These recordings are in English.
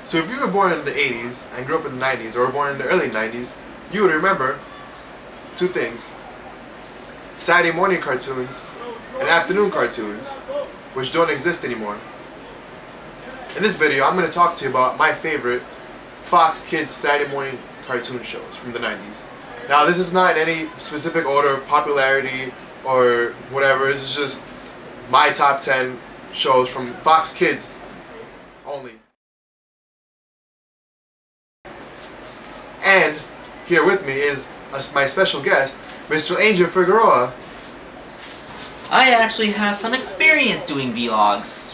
So if you were born in the 80s and grew up in the 90s, or were born in the early 90s, you would remember two things. Saturday morning cartoons and afternoon cartoons, which don't exist anymore. In this video, I'm going to talk to you about my favorite Fox Kids Saturday morning cartoon shows from the 90s. Now, this is not in any specific order of popularity or whatever. This is just my top 10 shows from Fox Kids only. And here with me is my special guest, Mr. Angel Figueroa. I actually have some experience doing vlogs.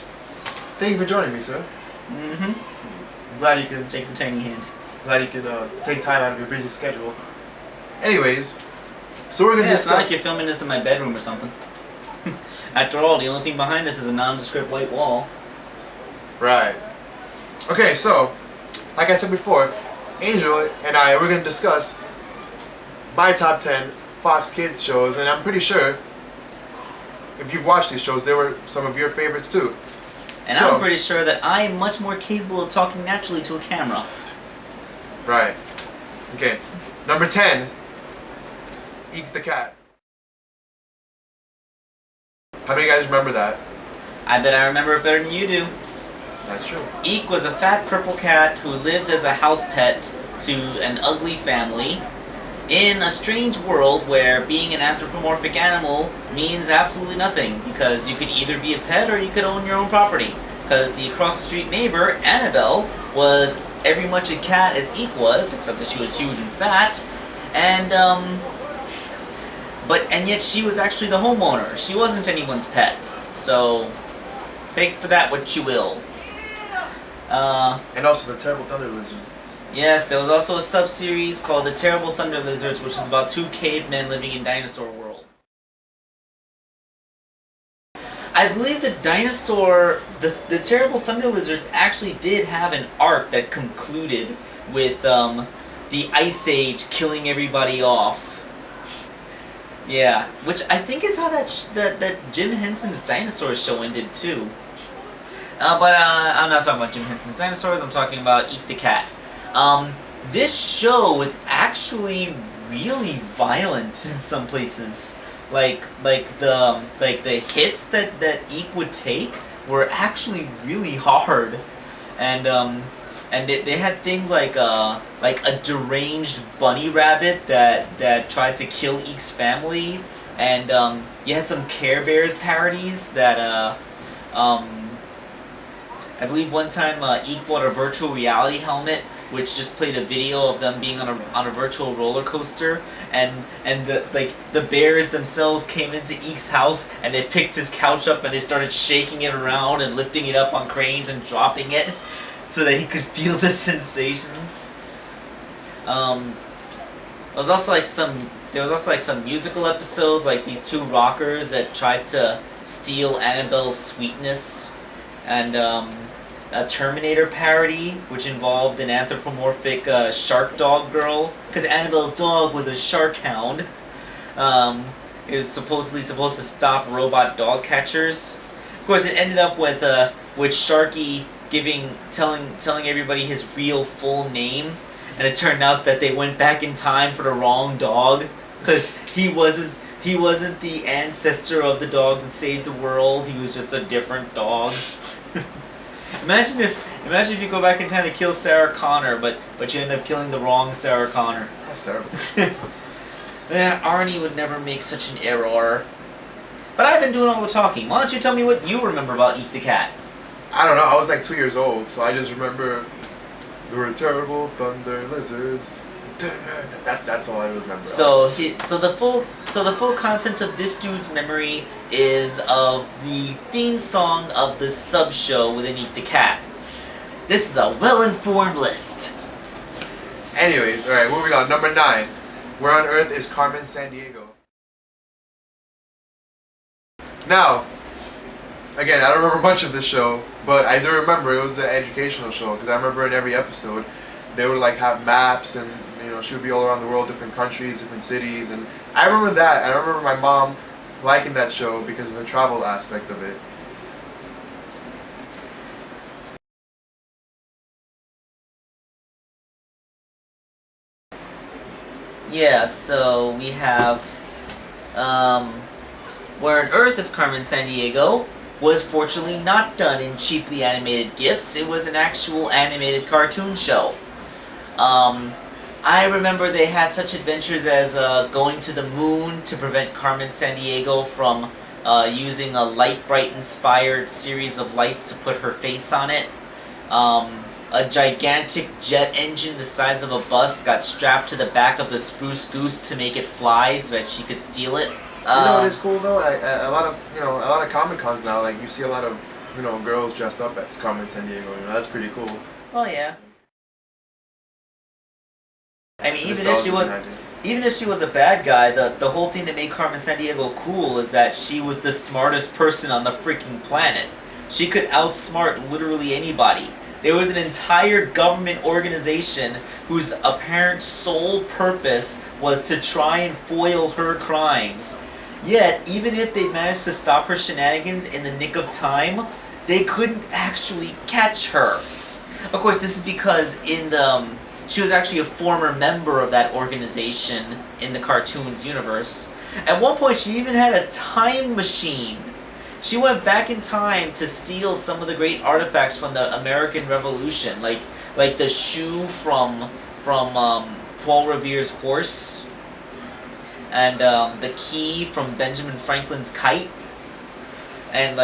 Thank you for joining me, sir. I'm glad you could Take the tiny hand. take time out of your busy schedule. Anyways, so we're gonna It's not discuss. like you're filming this in my bedroom or something. After all, the only thing behind us is a nondescript white wall. Right. Okay, so like I said before, Angel and I we're gonna discuss my top 10 Fox Kids shows, and I'm pretty sure if you've watched these shows, they were some of your favorites too. And I'm pretty sure that I am much more capable of talking naturally to a camera. Right. Okay. Number 10. Eek the Cat. How many guys remember that? I bet I remember it better than you do. That's true. Eek was a fat purple cat who lived as a house pet to an ugly family in a strange world where being an anthropomorphic animal means absolutely nothing, because you could either be a pet or you could own your own property. Because the across the street neighbor, Annabelle, was every much a cat as Eek was, except that she was huge and fat, and yet she was actually the homeowner. She wasn't anyone's pet. So take for that what you will. And also the Terrible Thunder Lizards. Yes, there was also a sub-series called The Terrible Thunder Lizards, which is about two cavemen living in dinosaur world. I believe the Terrible Thunder Lizards actually did have an arc that concluded with the Ice Age killing everybody off. Yeah, which I think is how that Jim Henson's dinosaur show ended too. But I'm not talking about Jim Henson's dinosaurs. I'm talking about Eek the Cat. This show was actually really violent in some places. Like the hits that Eek would take were actually really hard, and they had things like a deranged bunny rabbit that tried to kill Eek's family, and you had some Care Bears parodies that I believe one time Eek bought a virtual reality helmet which just played a video of them being on a virtual roller coaster, and the bears themselves came into Eek's house and they picked his couch up and they started shaking it around and lifting it up on cranes and dropping it so that he could feel the sensations. There was also some musical episodes, like these two rockers that tried to steal Annabelle's sweetness, and a Terminator parody, which involved an anthropomorphic shark dog girl, because Annabelle's dog was a shark hound. It was supposedly supposed to stop robot dog catchers. Of course, it ended up with Sharky telling everybody his real full name, and it turned out that they went back in time for the wrong dog, because he wasn't the ancestor of the dog that saved the world. He was just a different dog. Imagine if you go back in time to kill Sarah Connor, but you end up killing the wrong Sarah Connor. That's terrible. Arnie would never make such an error. But I've been doing all the talking. Why don't you tell me what you remember about Eek the Cat? I don't know. I was like 2 years old, so I just remember there were terrible thunder lizards. That's all I remember. So the full content of this dude's memory is of the theme song of the sub show within Eek the Cat. This is a well-informed list. Anyways, alright, moving on. Number 9. Where on Earth is Carmen Sandiego? Now, again, I don't remember much of this show, but I do remember it was an educational show, because I remember in every episode they would like have maps, and she would be all around the world, different countries, different cities, and I remember that. I remember my mom liking that show because of the travel aspect of it. Yeah, so we have Where on Earth is Carmen Sandiego was fortunately not done in cheaply animated GIFs. It was an actual animated cartoon show. I remember they had such adventures as going to the moon to prevent Carmen Sandiego from using a Light Bright inspired series of lights to put her face on it. A gigantic jet engine the size of a bus got strapped to the back of the Spruce Goose to make it fly so that she could steal it. You know what is cool though? A lot of Comic Cons now, like you see a lot of girls dressed up as Carmen Sandiego. That's pretty cool. Oh yeah. I mean, even if she was a bad guy, the whole thing that made Carmen Sandiego cool is that she was the smartest person on the freaking planet. She could outsmart literally anybody. There was an entire government organization whose apparent sole purpose was to try and foil her crimes. Yet, even if they managed to stop her shenanigans in the nick of time, they couldn't actually catch her. Of course, this is because she was actually a former member of that organization in the cartoons universe. At one point, she even had a time machine. She went back in time to steal some of the great artifacts from the American Revolution, like the shoe from Paul Revere's horse, and the key from Benjamin Franklin's kite, and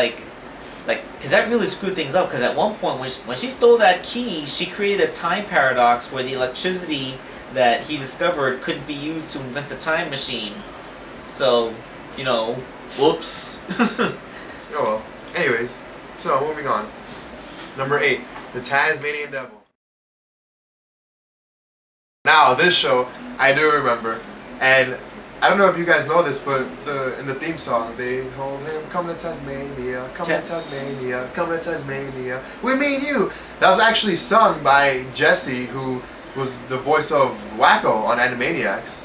because that really screwed things up. Because at one point, when she stole that key, she created a time paradox where the electricity that he discovered couldn't be used to invent the time machine. So, whoops. Oh well. Anyways, so moving on. Number 8, the Tasmanian Devil. Now this show I do remember, and I don't know if you guys know this, but in the theme song they hold him, come to Tasmania, come to Tasmania, come to Tasmania, we mean you. That was actually sung by Jesse, who was the voice of Wacko on Animaniacs.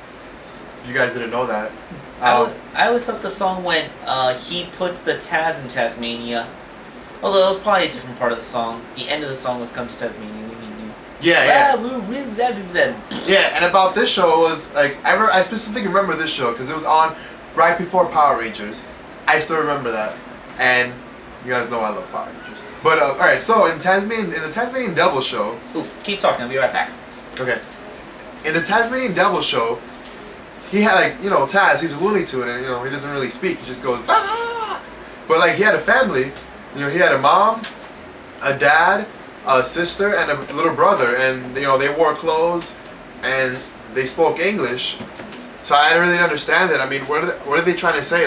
If you guys didn't know that. I always thought the song went, he puts the Taz in Tasmania. Although that was probably a different part of the song. The end of the song was come to Tasmania, we mean you. Yeah. Yeah, and about this show was, I specifically remember this show because it was on right before Power Rangers. I still remember that. And you guys know I love Power Rangers. But, alright, so in the Tasmanian Devil show... Ooh, keep talking, I'll be right back. Okay. In the Tasmanian Devil show, he had Taz, he's a Looney Tune, and he doesn't really speak, he just goes ah! But he had a family, he had a mom, a dad, a sister, and a little brother, and they wore clothes and they spoke English. So I didn't really understand it. I mean, what are they trying to say?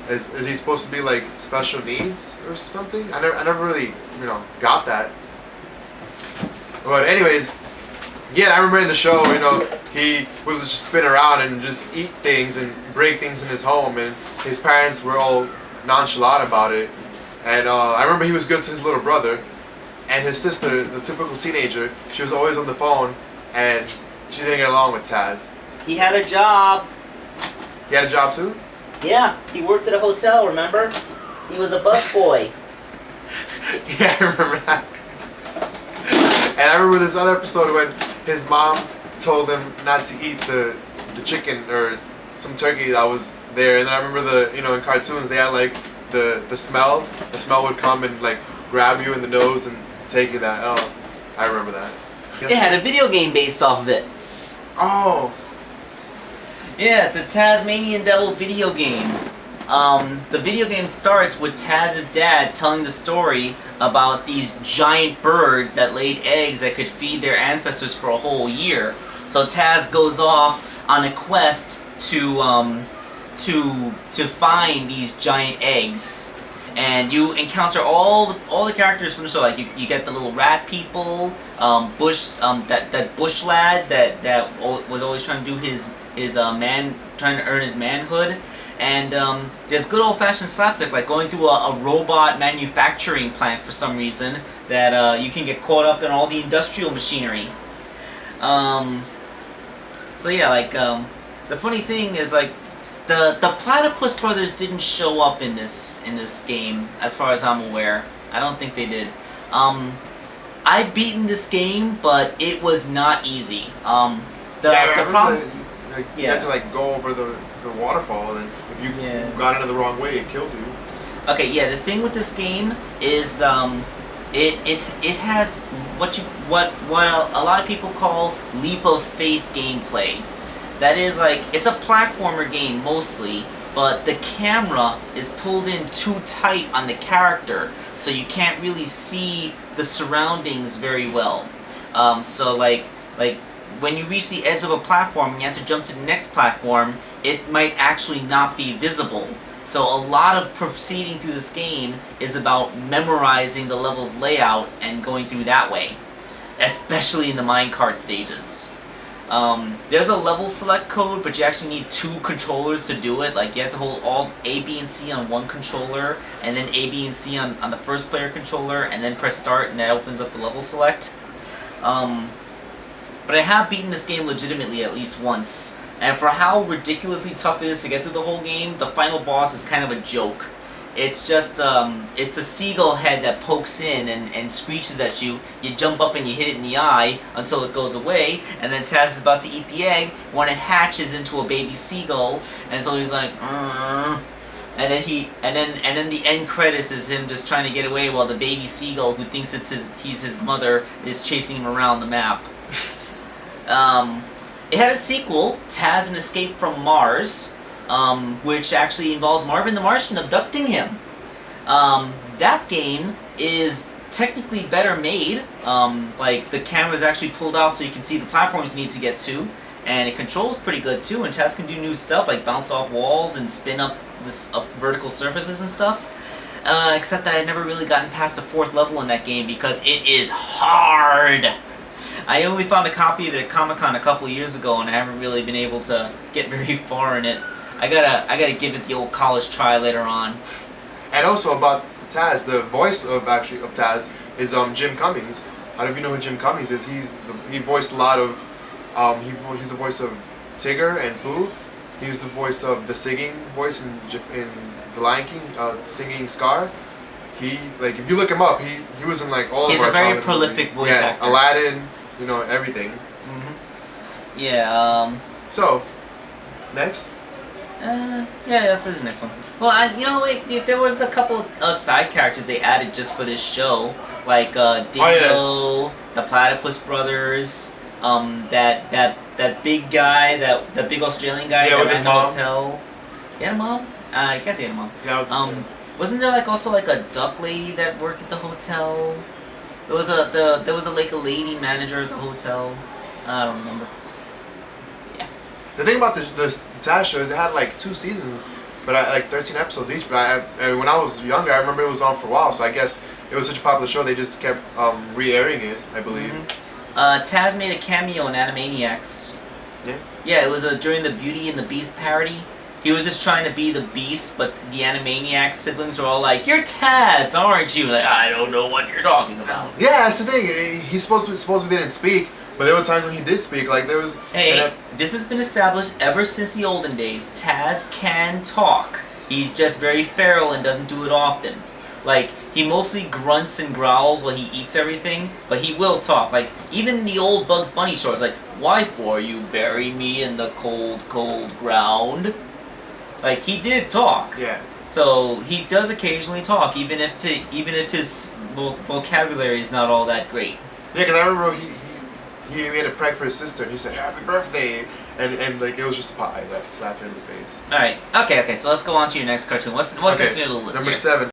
Is he supposed to be special needs or something? I never really got that. But anyways, yeah, I remember in the show, he would just spin around and just eat things and break things in his home, and his parents were all nonchalant about it. And I remember he was good to his little brother, and his sister, the typical teenager, she was always on the phone, and she didn't get along with Taz. He had a job. He had a job too? Yeah, he worked at a hotel, remember? He was a busboy. Yeah, I remember that. And I remember this other episode when his mom told him not to eat the chicken or some turkey that was there, and then I remember in cartoons they had the smell would come and grab you in the nose and take you that. Oh, I remember that. It had a video game based off of it. Oh. Yeah, it's a Tasmanian Devil video game. The video game starts with Taz's dad telling the story about these giant birds that laid eggs that could feed their ancestors for a whole year. So Taz goes off on a quest to find these giant eggs, and you encounter all the characters from the show. You get the little rat people, that bush lad that was always trying to do trying to earn his manhood. And there's good old-fashioned slapstick, going through a robot manufacturing plant for some reason that you can get caught up in all the industrial machinery. So yeah, the funny thing is the Platypus Brothers didn't show up in this game as far as I'm aware. I don't think they did. I've beaten this game, but it was not easy. The problem. Like you Yeah. had to like go over the waterfall, and if you Yeah. got into the wrong way, it killed you. Okay, yeah. The thing with this game is it has what a lot of people call leap of faith gameplay. That is like it's a platformer game mostly, but the camera is pulled in too tight on the character, so you can't really see the surroundings very well. So like when you reach the edge of a platform and you have to jump to the next platform, it might actually not be visible. So a lot of proceeding through this game is about memorizing the level's layout and going through that way, especially in the minecart stages. There's a level select code, but you actually need 2 controllers to do it. Like you have to hold all A, B, and C on one controller, and then A, B, and C on the first player controller, and then press start, and that opens up the level select. But I have beaten this game legitimately at least once. And for how ridiculously tough it is to get through the whole game, the final boss is kind of a joke. It's just, it's a seagull head that pokes in and screeches at you. You jump up and you hit it in the eye until it goes away, and then Taz is about to eat the egg when it hatches into a baby seagull, and so he's like, and then the end credits is him just trying to get away while the baby seagull, who thinks he's his mother, is chasing him around the map. It had a sequel, Taz: An Escape from Mars, which actually involves Marvin the Martian abducting him. That game is technically better made. Like the camera is actually pulled out so you can see the platforms you need to get to, and it controls pretty good too. And Taz can do new stuff like bounce off walls and spin up vertical surfaces and stuff. Except that I've never really gotten past the 4th level in that game because it is hard. I only found a copy of it at Comic-Con a couple years ago, and I haven't really been able to get very far in it. I gotta give it the old college try later on. And also about Taz, the voice of Taz is Jim Cummings. I don't even know who Jim Cummings is. He voiced a lot of he's the voice of Tigger and Pooh. He was the voice of the singing voice in The Lion King, singing Scar. He like if you look him up, he was in like all of our He's a very childhood prolific movies. voice actor. Aladdin, you know, everything. Yeah. So, next. Yeah, this is the next one. Well, there was a couple of side characters they added just for this show, like Dingo, the Platypus Brothers, that big guy, that big Australian guy that with ran his the mom. Hotel. He had a mom? I guess he had a mom. Yeah. Wasn't there like also like a duck lady that worked at the hotel? There was a lady manager at the hotel. I don't remember. Yeah. The thing about the Taz show is it had like 2 seasons, but like 13 episodes each. But when I was younger, I remember it was on for a while. So I guess it was such a popular show they just kept re-airing it, I believe. Taz made a cameo in Animaniacs. Yeah. Yeah, it was during the Beauty and the Beast parody. He was just trying to be the Beast, but the Animaniacs siblings were all like, "You're Taz, aren't you?" Like, I don't know what you're talking about. Yeah, that's the thing. He supposedly didn't speak, but there were times when he did speak. Like there was. Hey, this has been established ever since the olden days. Taz can talk. He's just very feral and doesn't do it often. Like, he mostly grunts and growls while he eats everything, but he will talk. Like, even the old Bugs Bunny shorts, like, "Why for you bury me in the cold, cold ground?" Like, he did talk. Yeah. So he does occasionally talk, even if his vocabulary is not all that great. Yeah, because I remember he made a prank for his sister, and he said "Happy birthday," and like it was just a pie that slapped her in the face. All right. Okay. So let's go on to your next cartoon. What's next on your list? Number here? 7.